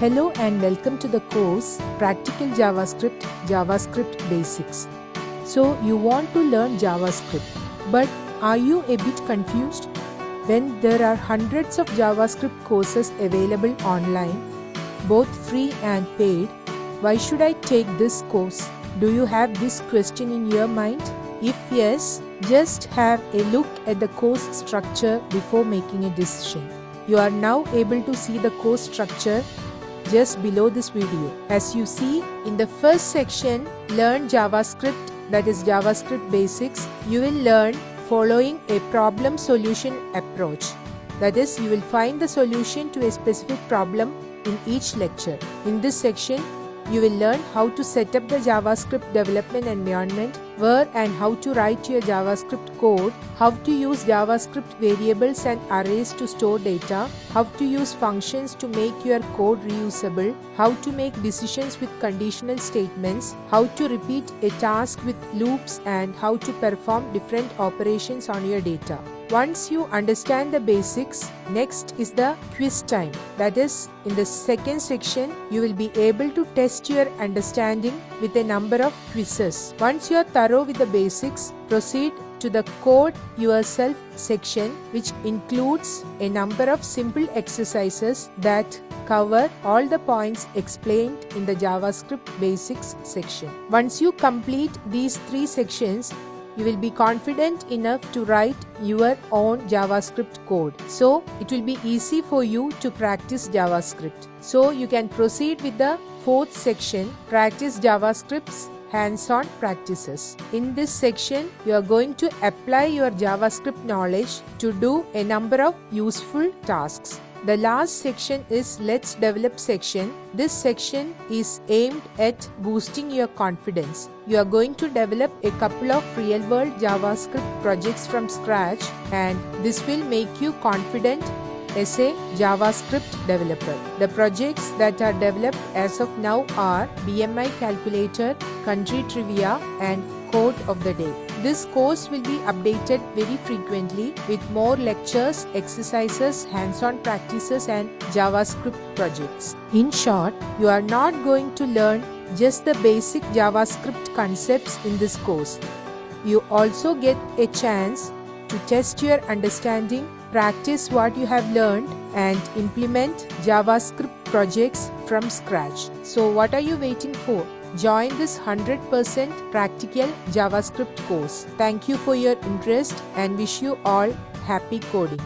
Hello and welcome to the course Practical JavaScript Basics. So you want to learn JavaScript, but are you a bit confused? When there are hundreds of JavaScript courses available online, both free and paid, why should I take this course? Do you have this question in your mind? If yes, just have a look at the course structure before making a decision. You are now able to see the course structure just below this video. As you see, in the first section, Learn JavaScript, that is JavaScript Basics, you will learn following a problem solution approach. That is, you will find the solution to a specific problem in each lecture. In this section, you will learn how to set up the JavaScript development environment, where and how to write your JavaScript code, how to use JavaScript variables and arrays to store data, how to use functions to make your code reusable, how to make decisions with conditional statements, how to repeat a task with loops, and how to perform different operations on your data. Once you understand the basics, next is the quiz time. That is, in the second section, you will be able to test your understanding with a number of quizzes. Once you are thorough with the basics, proceed to the Code Yourself section, which includes a number of simple exercises that cover all the points explained in the JavaScript Basics section. Once you complete these three sections, you will be confident enough to write your own JavaScript code. So it will be easy for you to practice JavaScript. So you can proceed with the fourth section, Practice JavaScript's Hands-on Practices. In this section, you are going to apply your JavaScript knowledge to do a number of useful tasks. The last section is Let's Develop section. This section is aimed at boosting your confidence. You are going to develop a couple of real-world JavaScript projects from scratch, and this will make you confident as a JavaScript developer. The projects that are developed as of now are BMI Calculator, Country Trivia, and Code of the Day. This course will be updated very frequently with more lectures, exercises, hands-on practices, and JavaScript projects. In short, you are not going to learn just the basic JavaScript concepts in this course. You also get a chance to test your understanding, practice what you have learned, and implement JavaScript projects from scratch. So what are you waiting for? Join this 100% practical JavaScript course. Thank you for your interest and wish you all happy coding.